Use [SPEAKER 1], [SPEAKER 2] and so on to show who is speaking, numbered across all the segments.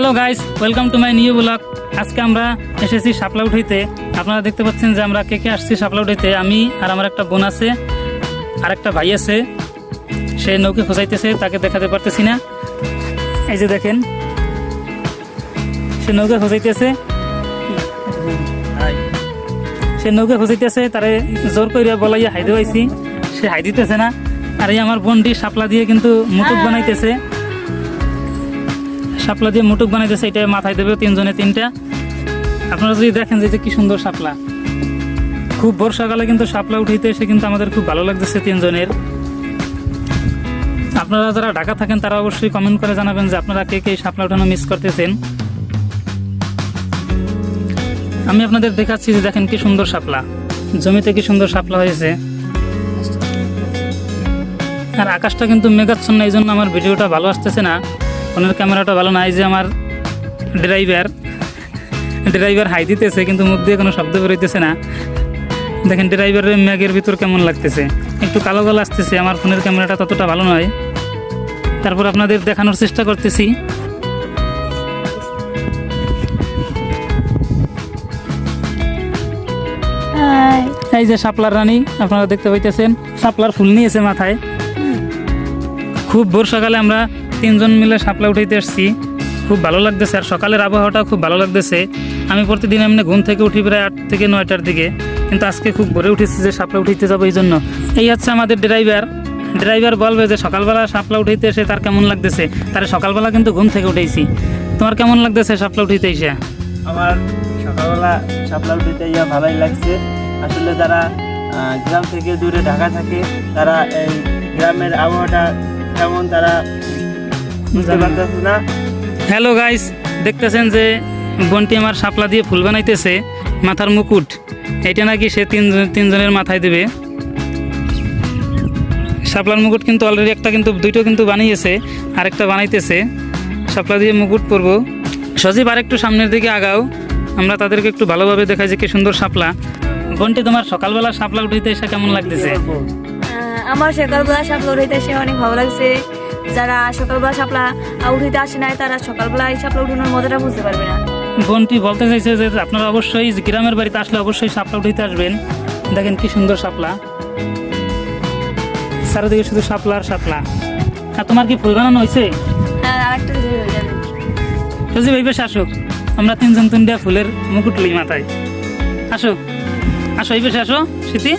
[SPEAKER 1] Hello guys, welcome to my new blog. আজকে আমরা এসেছি শাপলা উঠাইতে। আপনারা দেখতে পাচ্ছেন যে আমরা কে কে আসছি শাপলা উঠাইতে। আমি আর আমার একটা বোন আছে, আর একটা ভাই আছে। সে নৌকে খোঁজাইতেছে, তাকে দেখাতে পারতেছি না। এই যে দেখেন, সে নৌকে খোঁজাইতেছে। সে নৌকে খোঁজাইতেছে, তারে জোর করে বলাইয়া হাই দেওয়াইছি, সে হাই দিতেছে না। আর এই আমার বোনটি শাপলা দিয়ে কিন্তু মুটুক বানাইতেছে। শাপলা দিয়ে মুটুক বানাইতেছে, এটা মাথায় দেবে তিনজনে তিনটা। আপনারা যদি দেখেন যে কি সুন্দর শাপলা, খুব বর্ষাকালে কিন্তু শাপলা উঠাইতে এসে কিন্তু আমাদের খুব ভালো লাগতেছে তিনজনের। আপনারা যারা ঢাকা থাকেন তারা অবশ্যই কমেন্ট করে জানাবেন যে আপনারা কে কে শাপলা উঠানো মিস করতেছেন। আমি আপনাদের দেখাচ্ছি যে দেখেন কি সুন্দর শাপলা, জমিতে কি সুন্দর শাপলা হয়েছে। আর আকাশটা কিন্তু মেঘাচ্ছন্ন, এই জন্য আমার ভিডিওটা ভালো আসতেছে না, ফোনের ক্যামেরাটা ভালো না। এই যে আমার ড্রাইভার হাই দিতেছে কিন্তু মুখ দিয়ে কোনো শব্দ বেরোইতেছে না। দেখেন ড্রাইভারের মেঘের ভিতর কেমন লাগতেছে, একটু কালো কালো আসতেছে। আমার ফোনের ক্যামেরাটা ততটা ভালো নয়, তারপর আপনাদের দেখানোর চেষ্টা করতেছি। এই যে শাপলার রানী আপনারা দেখতে পাইতেছেন, শাপলার ফুল নিয়েছে মাথায়। খুব বর্ষাকালে আমরা তিনজন মিলে শাপলা উঠাইতে আসছি, খুব ভালো লাগতেছে। আর সকালের আবহাওয়াটা খুব ভালো লাগতেছে। আমি প্রতিদিন এমনি ঘুম থেকে উঠি প্রায় 8 থেকে 9টার দিকে, কিন্তু আজকে খুব ভোরে উঠেছি যে শাপলা উঠাইতে যাবো এই জন্য। এই হচ্ছে আমাদের ড্রাইভার বলবে যে সকালবেলা শাপলা উঠাইতে এসে তার কেমন লাগতেছে। তার সকালবেলা কিন্তু ঘুম থেকে উঠেছি। তোমার কেমন লাগতেছে শাপলা উঠাইতে এসে?
[SPEAKER 2] আমার সকালবেলা শাপলা উঠাইতে ভালোই লাগছে। আসলে যারা গ্রাম থেকে দূরে ঢাকা থাকে তারা এই গ্রামের আবহাওয়াটা কেমন তারা বুঝতে পারতেছে না।
[SPEAKER 1] হ্যালো গাইস, দেখতেছেন যে বোনটি আমার শাপলা দিয়ে ফুল বানাইতেছে, মাথার মুকুট। এটা নাকি সে তিনজনের মাথায় দেবে। শাপলার মুকুট কিন্তু অলরেডি একটা কিন্তু দুইটো কিন্তু বানিয়েছে, আরেকটা বানাইতেছে। শাপলা দিয়ে মুকুট পরব। সজীব আর একটু সামনের দিকে আগাও, আমরা তাদেরকে একটু ভালোভাবে দেখাই যে কি সুন্দর শাপলা। বোনটি তোমার সকালবেলা শাপলা উঠাইতে এসে কেমন লাগতেছে?
[SPEAKER 3] আমার সকালবেলা শাপলা উঠাইতে এসে অনেক ভালো লাগছে। যারা সকালবেলা শাপলা উঠাইতে আসে নাই তারা সকালবেলা এই শাপলা উঠানোর মজাটা বুঝতে পারবে না।
[SPEAKER 1] বোনটি বলতে চাইছে যে আপনারা অবশ্যই গ্রামের বাড়িতে আসলে অবশ্যই শাপলা উঠাইতে আসবেন। দেখেন কি সুন্দর শাপলা, চারিদিকে শুধু শাপলা আর শাপলা। আর তোমার কি ফুল বানানো হয়েছে?
[SPEAKER 3] হ্যাঁ, আরেকটা কিছু হয়ে যাবে।
[SPEAKER 1] সজীব এই পাশে আসো, আমরা তিনজন তিনটা ফুলের মুকুট লই মাথায়। আসো আসো, এই পাশে আসো। স্মৃতি,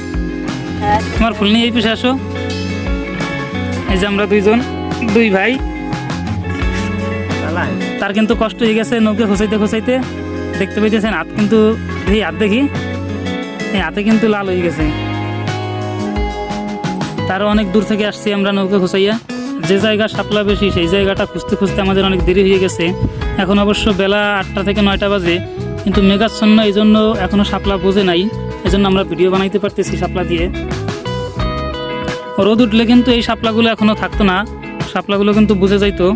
[SPEAKER 3] হ্যাঁ,
[SPEAKER 1] তোমার ফুল নিয়ে এই পাশে আসো। এই যে আমরা দুই ভাই। তার কিন্তু কষ্ট হয়ে গেছে নৌকে খোঁচাইতে। দেখতে পাইতেছেন হাত কিন্তু, দেখি এই হাতে কিন্তু লাল হয়ে গেছে। তারও অনেক দূর থেকে আসছি আমরা নৌকে খোঁচাইয়া। যে জায়গা শাপলা বেশি সেই জায়গাটা খুঁজতে আমাদের অনেক দেরি হয়ে গেছে। এখন অবশ্য বেলা 8টা থেকে 9টা বাজে, কিন্তু মেঘাচ্ছন্ন, এই জন্য এখনও শাপলা বোঝে নাই। এই জন্য আমরা ভিডিও বানাইতে পারতেছি শাপলা দিয়ে। রোদ উঠলে কিন্তু এই শাপলাগুলো এখনও থাকতো না, শাপলাগুলো কিন্তু বুঝে যাইতো,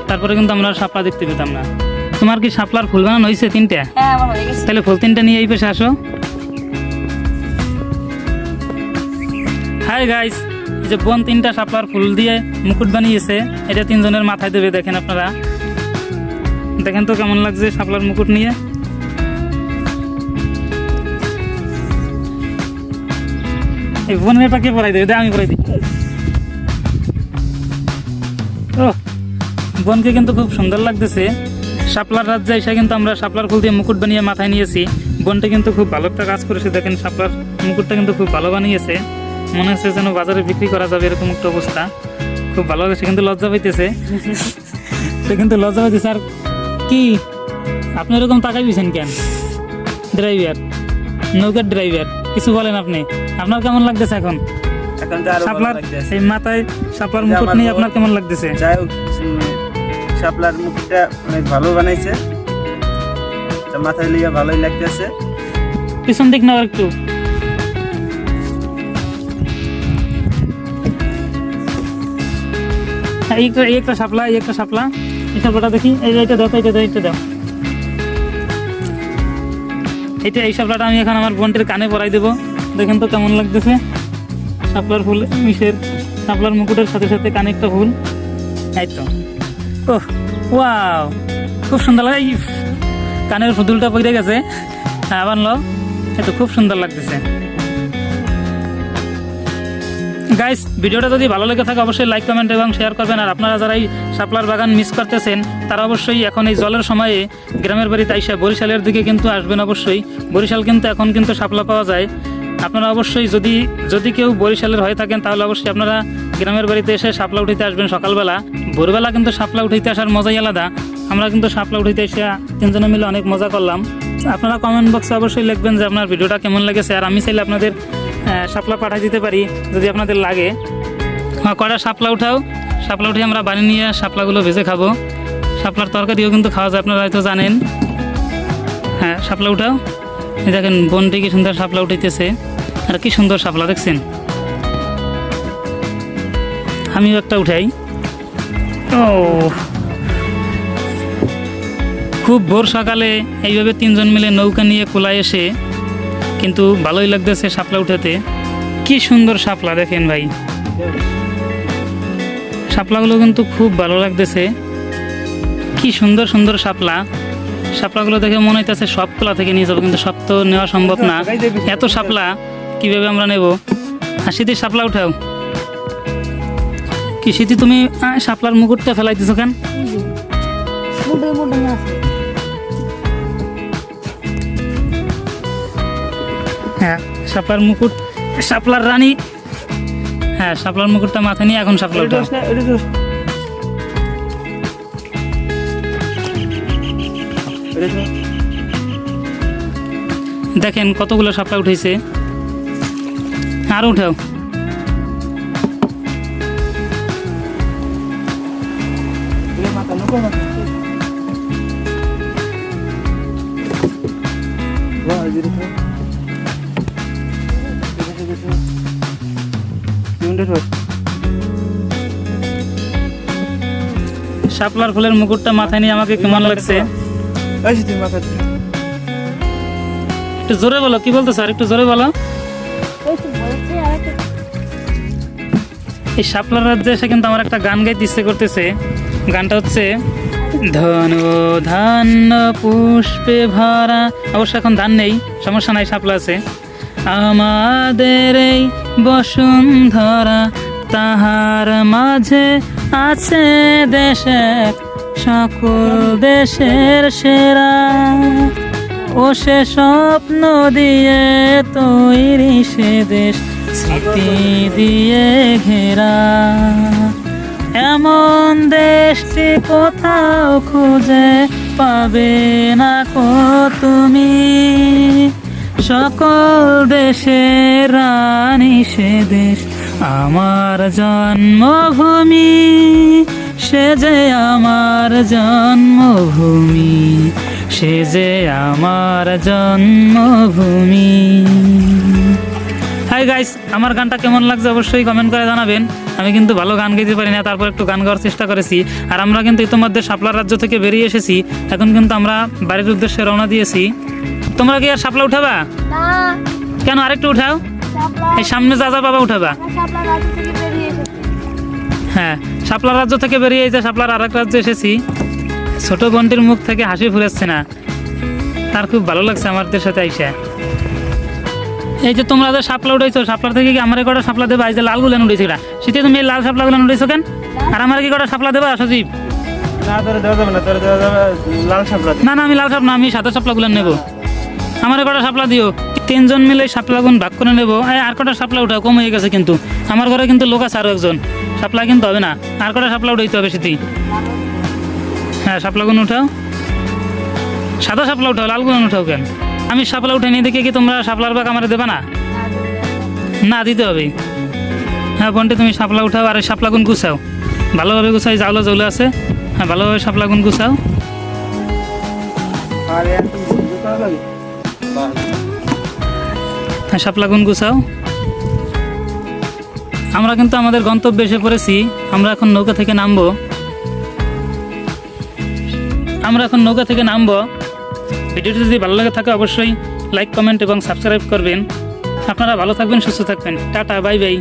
[SPEAKER 1] তারপরে কিন্তু আমরা শাপলা দেখতে পেতাম না। তোমার কি শাপলার ফুল বানানো হয়েছে 3টা?
[SPEAKER 3] হ্যাঁ, আমার হয়ে গেছে।
[SPEAKER 1] তাহলে ফুল 3টা নিয়ে এই পাশে আসো। হাই গাইস, এই যে বোন 3টা শাপলার ফুল দিয়ে মুকুট বানিয়েছে, এটা তিনজনের মাথায় দেবে। দেখেন আপনারা, দেখেন তো কেমন লাগছে শাপলার মুকুট নিয়ে। এই বোনের পাকে পরাই দেবে, আমি পরাই দিই। ও, বোনকে কিন্তু খুব সুন্দর লাগতেছে। শাপলার রাজ্যে এসে কিন্তু আমরা শাপলার ফুল দিয়ে মুকুট বানিয়ে মাথায় নিয়েছি। বোনটা কিন্তু খুব ভালো একটা কাজ করেছে। দেখেন শাপলার মুকুটটা কিন্তু খুব ভালো বানিয়েছে, মনে হচ্ছে যেন বাজারে বিক্রি করা যাবে এরকম একটা অবস্থা। খুব ভালো লাগছে, কিন্তু লজ্জা পাইতেছে। সে কিন্তু লজ্জা পাইতেছে। আর কি আপনি এরকম তাকাই দিয়েছেন কেন? নৌকার ড্রাইভার, কিছু বলেন আপনি? আপনার কেমন লাগতেছে এখন শাপলার এই মাথায় শাপলার মুকুট নিয়ে? আপনার কেমন লাগতেছে?
[SPEAKER 2] যাই হোক, শাপলার মুকুটটা অনেক ভালো বানাইছে, মাথায় লিয়ে ভালোই লাগতেছে।
[SPEAKER 1] পিছন দিক না একটু। এই একটা শাপলা এই শাপলাটা দেখি। এইটা দাও। এই শাপলাটা আমি এখন আমার বোনটির কানে পরাই দেবো। দেখেন তো কেমন লাগতেছে শাপলার ফুল মিশের, শাপলার মুকুটের সাথে সাথে কানে একটা ফুল। এই তো, ওহ ওয়াও, খুব সুন্দর লাগে। এই কানের ফুদুলটা পড়ে গেছে, হ্যাঁ আবার লো, এই তো খুব সুন্দর লাগতেছে। গাইস, ভিডিওটা যদি ভালো লেগে থাকে অবশ্যই লাইক কমেন্ট এবং শেয়ার করবেন। আর আপনারা যারা এই শাপলার বাগান মিস করতেছেন তারা অবশ্যই এখন এই জলের সময়ে গ্রামের বাড়িতে আইসা বরিশালের দিকে কিন্তু আসবেন অবশ্যই। বরিশাল কিন্তু এখন কিন্তু শাপলা পাওয়া যায়। আপনারা অবশ্যই যদি কেউ বরিশালের হয়ে থাকেন তাহলে অবশ্যই আপনারা গ্রামের বাড়িতে এসে শাপলা উঠাইতে আসবেন সকালবেলা। ভোরবেলা কিন্তু শাপলা উঠাইতে আসার মজাই আলাদা। আমরা কিন্তু শাপলা উঠাইতে এসে তিনজনে মিলে অনেক মজা করলাম। আপনারা কমেন্ট বক্সে অবশ্যই লিখবেন যে আপনার ভিডিওটা কেমন লেগেছে। আর আমি চাইলে আপনাদের শাপলা পাঠিয়ে দিতে পারি যদি আপনাদের লাগে। কটা শাপলা উঠাও, শাপলা উঠে আমরা বাড়ি নিয়ে শাপলাগুলো ভেজে খাবো। শাপলার তরকারিও কিন্তু খাওয়া যায়, আপনারা হয়তো জানেন। হ্যাঁ, শাপলা উঠাও। এই দেখেন বোনটি কি সুন্দর শাপলা উঠাইতেছে, আর কি সুন্দর শাপলা দেখছেন। আমিও একটা উঠাই। ও, খুব ভোর সকালে এইভাবে তিনজন মিলে নৌকা নিয়ে কোলায় এসে কিন্তু ভালোই লাগতেছে শাপলা উঠাতে। কি সুন্দর শাপলা দেখেন ভাই, শাপলাগুলো কিন্তু খুব ভালো লাগতেছে। কি সুন্দর সুন্দর শাপলা। শাপলাগুলো দেখে মনে হইতেছে সব কোলা থেকে নিয়ে যাবো, কিন্তু সব তো নেওয়া সম্ভব না। এত শাপলা কিভাবে আমরা নেব। আর শীতের শাপলা উঠাও। কি শীতি, তুমি শাপলার মুকুটটা ফেলাই দিছো কেন? হ্যাঁ, শাপলার মুকুট, শাপলার রানী। হ্যাঁ, শাপলার মুকুটটা মাথায় নিয়ে এখন শাপলা উঠাও। দেখেন কতগুলো শাপলা উঠেছে। আর উঠাও। শাপলার ফুলের মুকুটটা মাথায় নিয়ে আমাকে কেমন লাগছে? একটু জোরে বলো, কি বলতো স্যার, একটু জোরে বলো। এই শাপলার রাজ্যে এসে কিন্তু আমার একটা গান গাইতে ইচ্ছে করতেছে। গানটা হচ্ছে ধন ধান্য পুষ্পে ভরা। অবশ্য এখন ধান নেই, সমস্যা নাই, শাপলা আছে। আমাদের এই বসুন্ধরা, তাহার মাঝে আছে দেশে সকল দেশের সেরা। ও সে স্বপ্ন দিয়ে তৈরি সে দেশ, স্মৃতি দিয়ে ঘেরা। এমন দেশটি কোথাও খুঁজে পাবে না কো তুমি। সকল দেশের রানী সে দেশ, আমার জন্মভূমি। সে যে আমার জন্মভূমি, সে যে আমার জন্মভূমি। হাই গাইস, আমার গানটা কেমন লাগছে অবশ্যই কমেন্ট করে জানাবেন। আমি কিন্তু ভালো গান গাইতে পারি না, তারপর একটু গান গাওয়ার চেষ্টা করেছি। আর আমরা কিন্তু ইতিমধ্যে শাপলার রাজ্য থেকে বেরিয়ে এসেছি। এখন কিন্তু আমরা বাড়ির উদ্দেশ্যে রওনা দিয়েছি। তোমরা কি আর শাপলা উঠাবা? কেন, আরেকটু উঠাও। এই সামনে যা যা বাবা উঠাবা। হ্যাঁ, শাপলার রাজ্য থেকে বেরিয়ে এই যে শাপলার আরেক রাজ্যে এসেছি। ছোট বোনটির মুখ থেকে হাসি ফুরাচ্ছে না, তার খুব ভালো লাগছে আমাদের সাথে আইসা। এই যে তোমরা যে শাপলা উঠেছো, শাপলার থেকে কি আমার কটা শাপলা দেবা? এই যে লাল গুলান উঠেছে, শীতে তুমি এই লাল শাপলা গুলান উঠেছো কেন? আর আমার কি কটা শাপলা দেবা সজীব? না না, আমি লাল শাপলা, আমি সাদা শাপলা গুলান নেবো। আমার কটা শাপলা দিও, তিনজন মিলে শাপলা গুণ ভাগ করে নেবো। আর কটা শাপলা উঠাও, কম হয়ে গেছে কিন্তু। আমার ঘরে কিন্তু লোক আছে আরো একজন, শাপলা কিন্তু হবে না। আর কটা শাপলা উঠাইতে হবে শীতি। হ্যাঁ, শাপলা গুণ উঠাও, সাদা শাপলা উঠাও, লাল গুলান উঠাও কেন? আমি শাপলা উঠে নিয়ে দেখে কি তোমরা শাপলার বাগ আমার দেবা না? না, দিতে হবে। হ্যাঁ বোনটি, তুমি শাপলা উঠাও আর শাপলা গুণ গুছাও, ভালোভাবে গুছাই। জাউলা জৌলা আছে, হ্যাঁ ভালোভাবে শাপলা গুণ গুছাও। হ্যাঁ, শাপলা গুণ গুছাও। আমরা কিন্তু আমাদের গন্তব্যে এসে পড়েছি। আমরা এখন নৌকা থেকে নামবো। ভিডিওটি যদি ভালো লাগে থাকে অবশ্যই লাইক কমেন্ট এবং সাবস্ক্রাইব করবেন। আপনারা ভালো থাকবেন, সুস্থ থাকবেন। Tata, bye bye.